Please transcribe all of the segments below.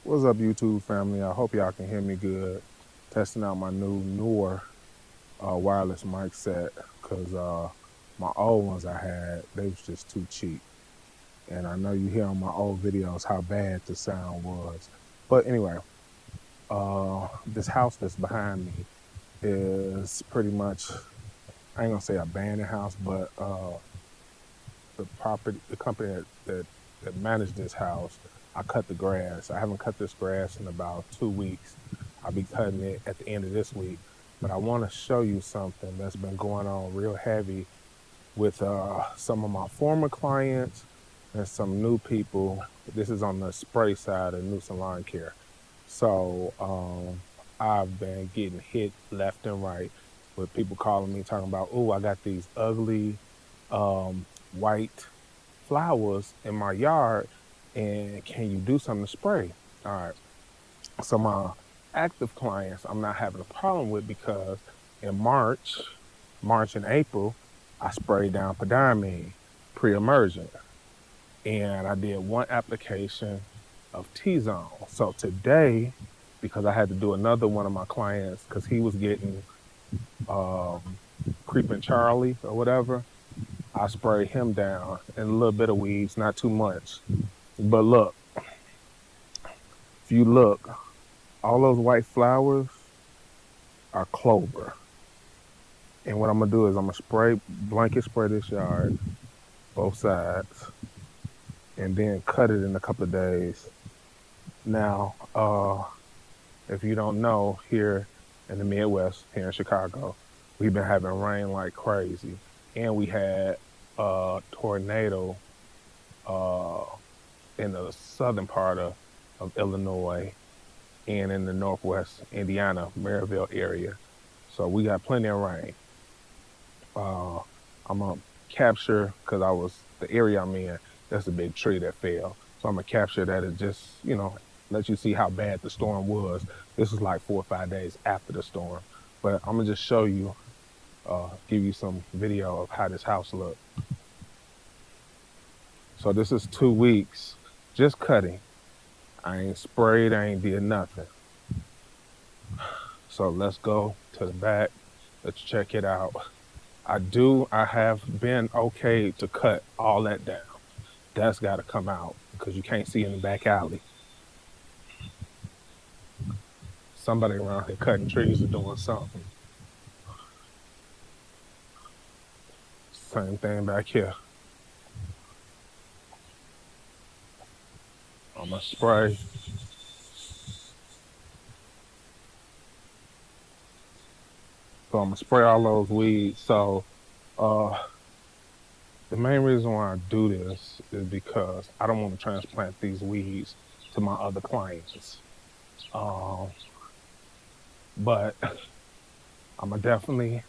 What's up, YouTube family? I hope y'all can hear me good. Testing out my newer wireless mic set because my old ones I had, they was just too cheap. And I know you hear on my old videos how bad the sound was. But anyway, this house that's behind me is pretty much, I ain't gonna say abandoned house, but the company that managed this house, I cut the grass. I haven't cut this grass in about 2 weeks. I'll be cutting it at the end of this week. But I want to show you something that's been going on real heavy with some of my former clients and some new people. This is on the spray side of Nuisance Lawn Care. So I've been getting hit left and right with people calling me talking about, oh, I got these ugly white flowers in my yard, and can you do something to spray? All right. So my active clients, I'm not having a problem with because in March and April, I sprayed down Podiamine pre-emergent, and I did one application of T-Zone. So today, because I had to do another one of my clients because he was getting Creeping Charlie or whatever, I sprayed him down and a little bit of weeds, not too much. But look, if you look, all those white flowers are clover. And what I'm gonna do is I'm gonna blanket spray this yard, both sides, and then cut it in a couple of days. Now, if you don't know, here in the Midwest, here in Chicago, we've been having rain like crazy. And we had a tornado in the southern part of Illinois and in the northwest Indiana, Maryville area. So we got plenty of rain. I'm gonna capture, because the area I'm in, that's a big tree that fell. So I'm gonna capture that and just, let you see how bad the storm was. This was like 4 or 5 days after the storm. But I'm gonna just show you, give you some video of how this house looked. So this is 2 weeks, just cutting. I ain't sprayed, I ain't did nothing. So let's go to the back, let's check it out. I have been okay to cut all that down. That's gotta come out because you can't see in the back alley. Somebody around here cutting trees or doing something. Same thing back here. I'm gonna spray. So I'm gonna spray all those weeds. So the main reason why I do this is because I don't want to transplant these weeds to my other clients. But I'm gonna definitely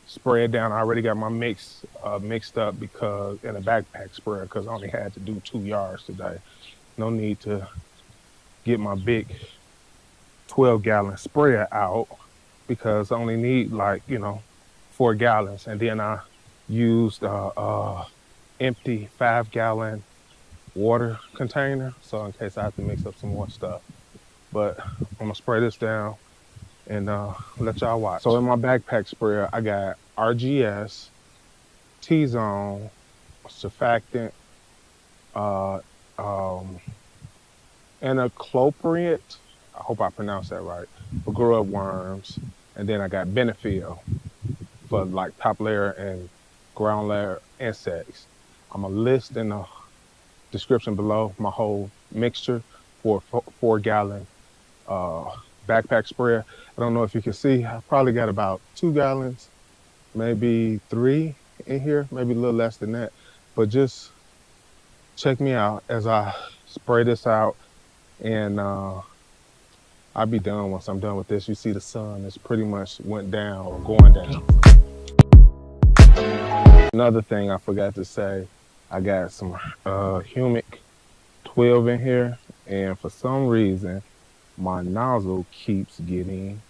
spray it down. I already got my mix mixed up because in a backpack sprayer because I only had to do 2 yards today. No need to get my big 12-gallon sprayer out because I only need 4 gallons. And then I used empty 5-gallon water container. So in case I have to mix up some more stuff. But I'm gonna spray this down and let y'all watch. So in my backpack sprayer, I got RGS, T-Zone, surfactant, and a clopriate, I hope I pronounced that right, for grub worms. And then I got Benefiel for like top layer and ground layer insects. I'm gonna list in the description below my whole mixture for 4-gallon backpack sprayer. I don't know if you can see, I probably got about 2 gallons, maybe 3 in here, maybe a little less than that. But just check me out as I spray this out, and I'll be done once I'm done with this. You see the sun is pretty much went down or going down. Another thing I forgot to say, I got some Humic 12 in here, and for some reason, my nozzle keeps getting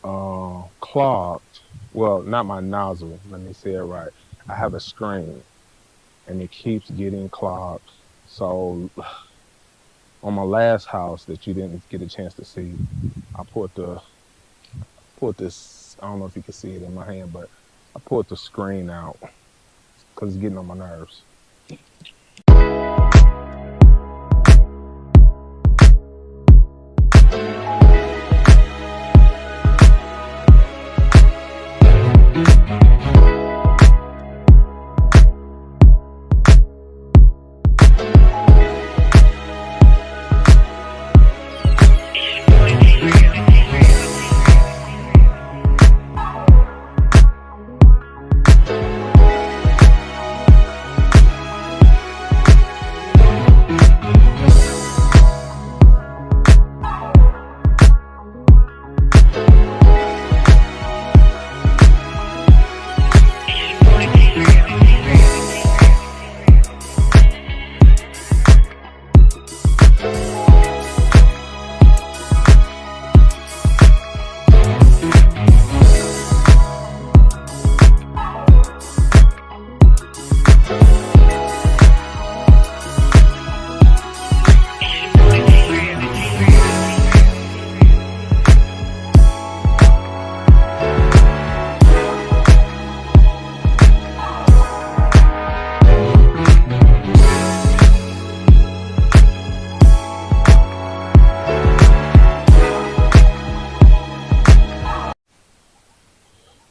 clogged. Well, not my nozzle, let me say it right. I have a screen and it keeps getting clogged. So on my last house that you didn't get a chance to see, I pulled this, I don't know if you can see it in my hand, but I pulled the screen out because it's getting on my nerves.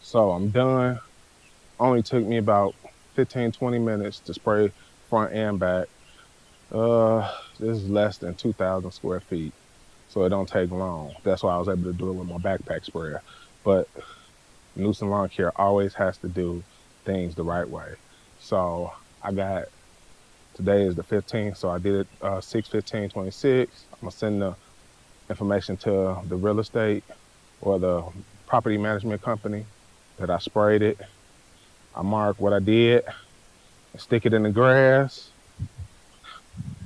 So I'm done. Only took me about 15, 20 minutes to spray front and back. This is less than 2,000 square feet, so it don't take long. That's why I was able to do it with my backpack sprayer. But Newsom Lawn Care always has to do things the right way. So today is the 15th, so I did it 6/15/26. I'm gonna send the information to the real estate or the property management company that I sprayed it. I mark what I did, stick it in the grass,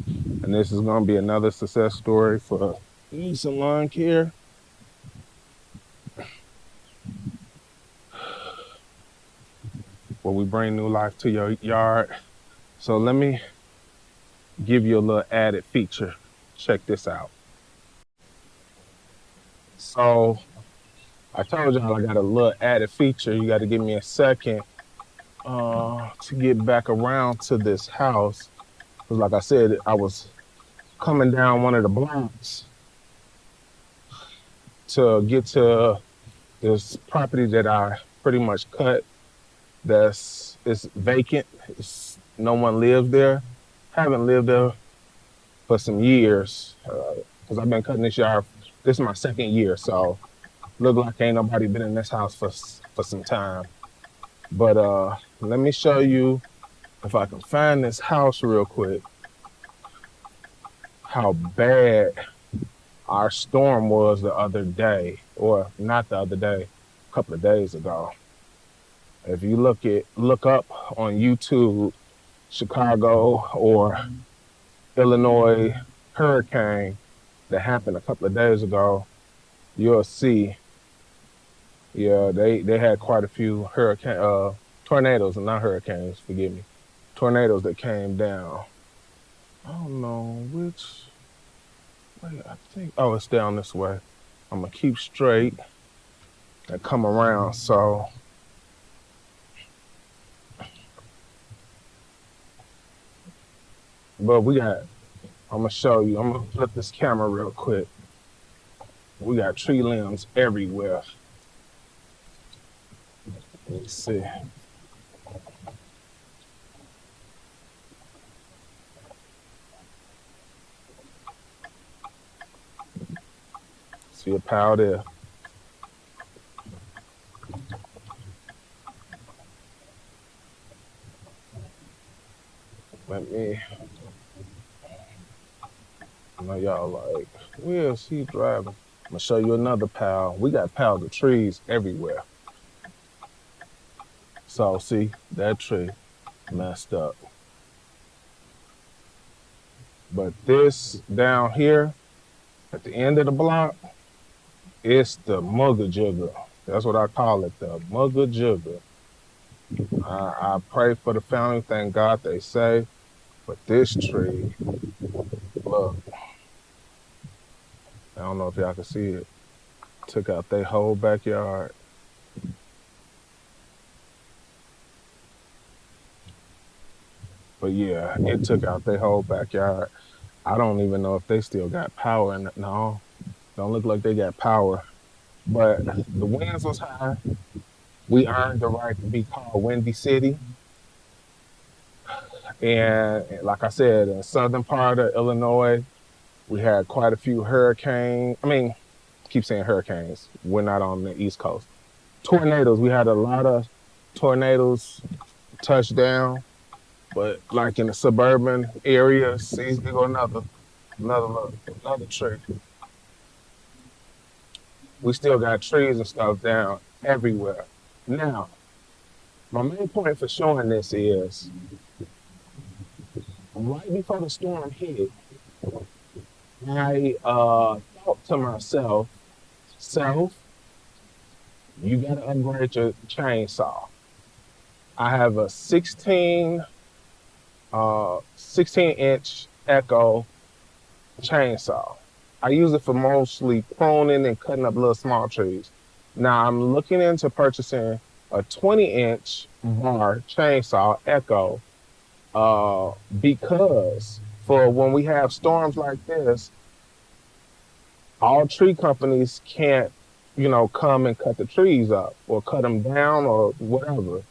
and this is gonna be another success story for Newsom Lawn Care. Where we bring new life to your yard. So let me give you a little added feature. Check this out. So I told y'all I got a little added feature. You got to give me a second to get back around to this house. Because like I said, I was coming down one of the blocks to get to this property that I pretty much cut. It's vacant. No one lives there. Haven't lived there for some years because I've been cutting this yard. This is my second year, so look like ain't nobody been in this house for some time. But let me show you, if I can find this house real quick, how bad our storm was the other day, or not the other day, a couple of days ago. If you look up on YouTube, Chicago or Illinois hurricane that happened a couple of days ago, you'll see, yeah, they had quite a few tornadoes, and not hurricanes, forgive me, tornadoes that came down. I don't know which way, I think, oh, it's down this way. I'm gonna keep straight and come around, so. But I'm gonna show you, I'm gonna flip this camera real quick. We got tree limbs everywhere. Let's see. See a pile there. I know y'all like, where is he driving? I'm gonna show you another pile. We got piles of trees everywhere. So see, that tree messed up. But this down here, at the end of the block, it's the mugga jugger. That's what I call it, the mugga jugger. I pray for the family, thank God they safe. But this tree, look, I don't know if y'all can see it. Took out their whole backyard. But yeah, it took out their whole backyard. I don't even know if they still got power. No, don't look like they got power. But the winds was high. We earned the right to be called Windy City. And like I said, in the southern part of Illinois, we had quite a few hurricanes. I mean, keep saying hurricanes. We're not on the East Coast. Tornadoes. We had a lot of tornadoes touch down, but like in the suburban areas, see, there go another tree. We still got trees and stuff down everywhere. Now, my main point for showing this is right before the storm hit, I thought to myself, self, you gotta upgrade your chainsaw. I have a 16-inch Echo chainsaw. I use it for mostly pruning and cutting up little small trees. Now I'm looking into purchasing a 20-inch bar chainsaw Echo because for when we have storms like this, all tree companies can't, come and cut the trees up or cut them down or whatever.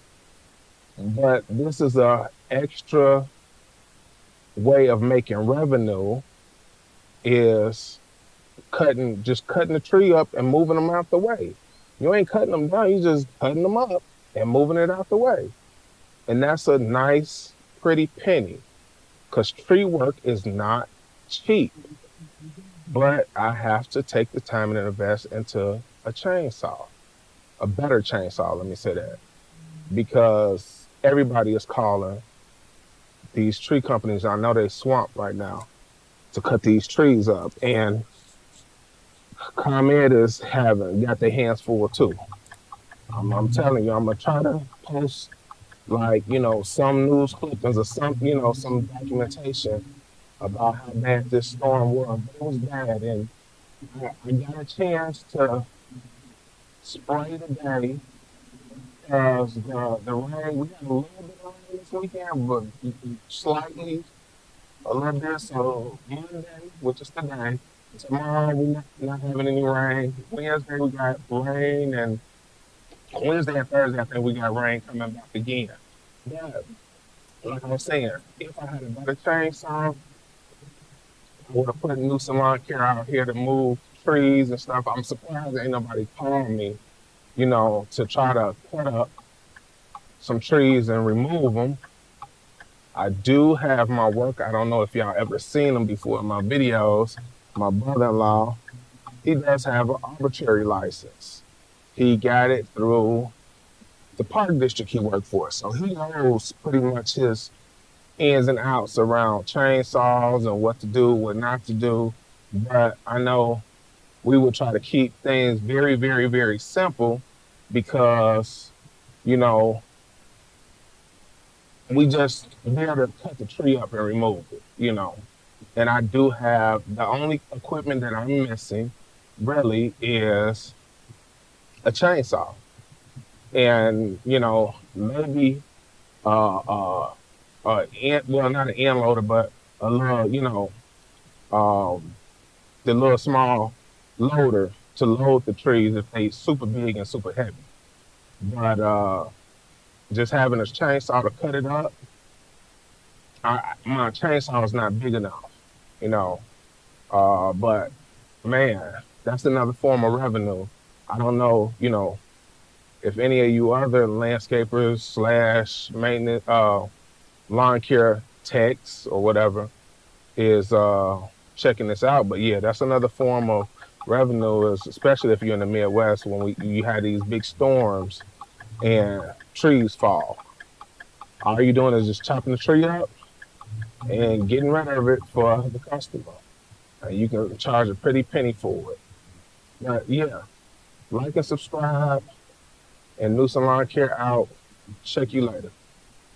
But this is a extra way of making revenue is just cutting the tree up and moving them out the way. You ain't cutting them down, you just cutting them up and moving it out the way. And that's a nice, pretty penny because tree work is not cheap. But I have to take the time and invest into a chainsaw, a better chainsaw, let me say that, because everybody is calling these tree companies. I know they swamped right now to cut these trees up, and ComEd is got their hands full too. I'm telling you, I'm gonna try to post some news clippings or some documentation about how bad this storm was. It was bad, and I got a chance to spray today because the rain, we had a little bit of rain this weekend, but slightly, a little bit. So Monday, which is today, tomorrow we're not having any rain. Wednesday we got rain, and Wednesday and Thursday I think we got rain coming back again. But like I was saying, if I had a better chainsaw, I would have put a new salon care out here to move trees and stuff. I'm surprised ain't nobody calling me, to try to cut up some trees and remove them. I do have my work. I don't know if y'all ever seen them before in my videos. My brother-in-law, he does have an arbitrary license. He got it through the park district he worked for. So he knows pretty much his ins and outs around chainsaws and what to do, what not to do. But I know we will try to keep things very, very, very simple because, we just there to cut the tree up and remove it. And I do have the only equipment that I'm missing really is a chainsaw. And, maybe not an end loader, but a little, the little small loader to load the trees if they super big and super heavy. But just having a chainsaw to cut it up, my chainsaw is not big enough, but man, that's another form of revenue. I don't know, if any of you other landscapers / maintenance, lawn care techs or whatever is checking this out. But yeah, that's another form of revenue, especially if you're in the Midwest when you had these big storms and trees fall. All you're doing is just chopping the tree up and getting rid of it for the customer. And you can charge a pretty penny for it. But yeah, like and subscribe, and New Salon Care out. Check you later.